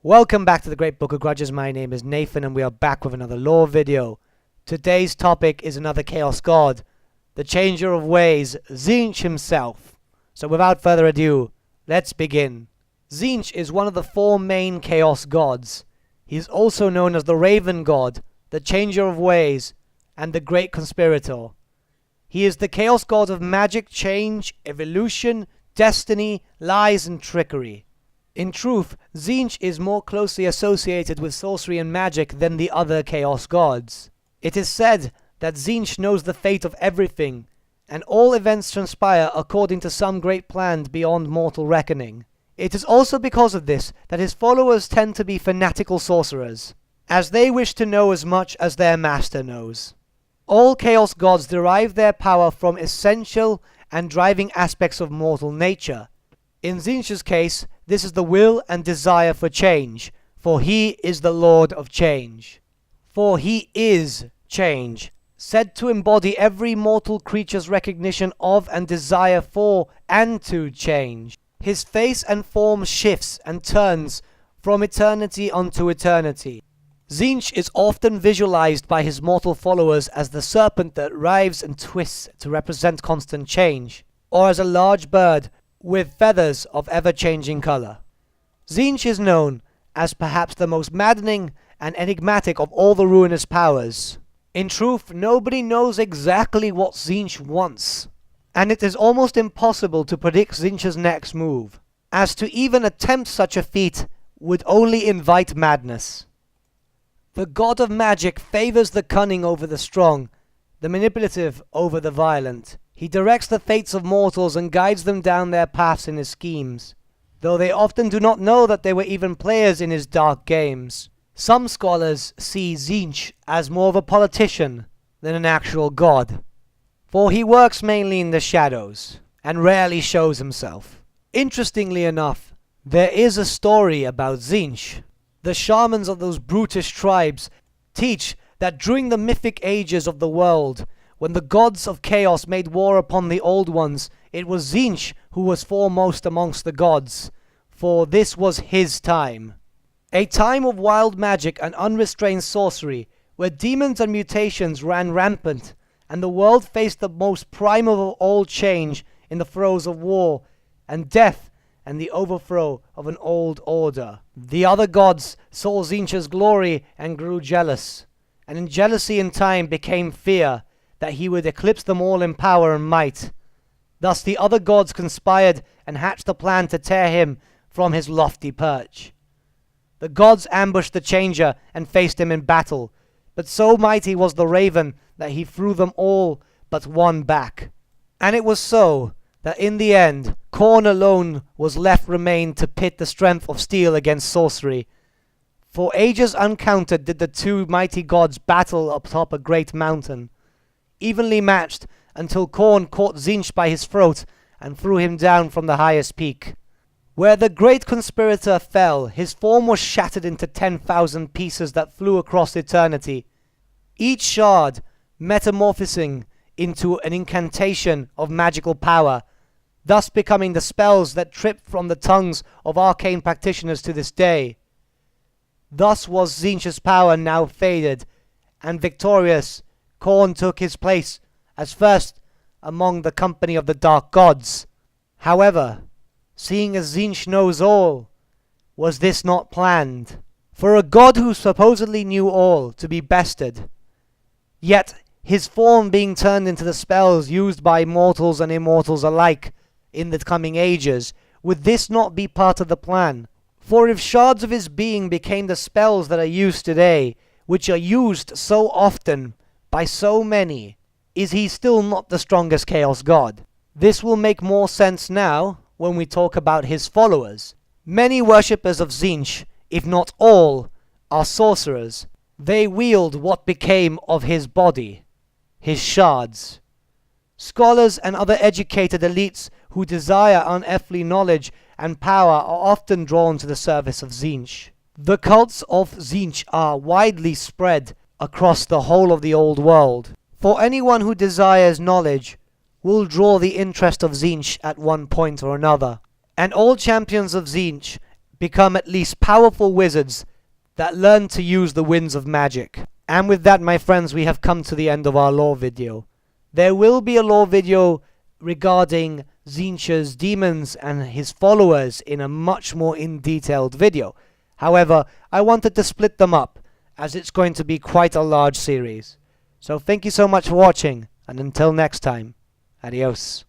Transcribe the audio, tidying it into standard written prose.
Welcome back to the Great Book of Grudges. My name is Nathan and we are back with another lore video. Today's topic is another Chaos God, the Changer of Ways, Tzeentch himself. So without further ado, let's begin. Tzeentch is one of the four main Chaos Gods. He is also known as the Raven God, the Changer of Ways, and the Great Conspirator. He is the Chaos God of magic, change, evolution, destiny, lies, and trickery. In truth, Tzeentch is more closely associated with sorcery and magic than the other Chaos Gods. It is said that Tzeentch knows the fate of everything, and all events transpire according to some great plan beyond mortal reckoning. It is also because of this that his followers tend to be fanatical sorcerers, as they wish to know as much as their master knows. All Chaos Gods derive their power from essential and driving aspects of mortal nature. In Tzeentch's case, this is the will and desire for change, for he is the Lord of Change. For he is change, said to embody every mortal creature's recognition of and desire for and to change. His face and form shifts and turns from eternity unto eternity. Tzeentch is often visualized by his mortal followers as the serpent that writhes and twists to represent constant change, or as a large bird with feathers of ever-changing color. Tzeentch is known as perhaps the most maddening and enigmatic of all the ruinous powers. In truth, nobody knows exactly what Tzeentch wants, and it is almost impossible to predict Tzeentch's next move, as to even attempt such a feat would only invite madness. The god of magic favors the cunning over the strong, the manipulative over the violent. He directs the fates of mortals and guides them down their paths in his schemes, though they often do not know that they were even players in his dark games. Some scholars see Tzeentch as more of a politician than an actual god, for he works mainly in the shadows and rarely shows himself. Interestingly enough, there is a story about Tzeentch. The shamans of those brutish tribes teach that during the mythic ages of the world, when the gods of chaos made war upon the old ones, it was Tzeentch who was foremost amongst the gods, for this was his time. A time of wild magic and unrestrained sorcery, where demons and mutations ran rampant, and the world faced the most primal of all change in the throes of war and death and the overthrow of an old order. The other gods saw Tzeentch's glory and grew jealous, and in jealousy in time became fear that he would eclipse them all in power and might. Thus the other gods conspired and hatched a plan to tear him from his lofty perch. The gods ambushed the Changer and faced him in battle, but so mighty was the Raven that he threw them all but one back. And it was so that in the end, Khorne alone was left remain to pit the strength of steel against sorcery. For ages uncounted did the two mighty gods battle atop a great mountain, evenly matched, until Khorne caught Tzeentch by his throat and threw him down from the highest peak. Where the Great Conspirator fell, his form was shattered into 10,000 pieces that flew across eternity, each shard metamorphosing into an incantation of magical power, thus becoming the spells that trip from the tongues of arcane practitioners to this day. Thus was Tzeentch's power now faded, and victorious, Khorne took his place as first among the company of the dark gods. However, seeing as Tzeentch knows all, was this not planned? For a god who supposedly knew all to be bested, yet his form being turned into the spells used by mortals and immortals alike in the coming ages, would this not be part of the plan? For if shards of his being became the spells that are used today, which are used so often by so many, is he still not the strongest Chaos God? This will make more sense now when we talk about his followers. Many worshippers of Tzeentch, if not all, are sorcerers. They wield what became of his body, his shards. Scholars and other educated elites who desire unearthly knowledge and power are often drawn to the service of Tzeentch. The cults of Tzeentch are widely spread across the whole of the old world. For anyone who desires knowledge will draw the interest of Tzeentch at one point or another. And all champions of Tzeentch become at least powerful wizards that learn to use the winds of magic. And with that, my friends, we have come to the end of our lore video. There will be a lore video regarding Tzeentch's demons and his followers in a much more in-detailed video. However, I wanted to split them up, as it's going to be quite a large series. So thank you so much for watching, and until next time, adios.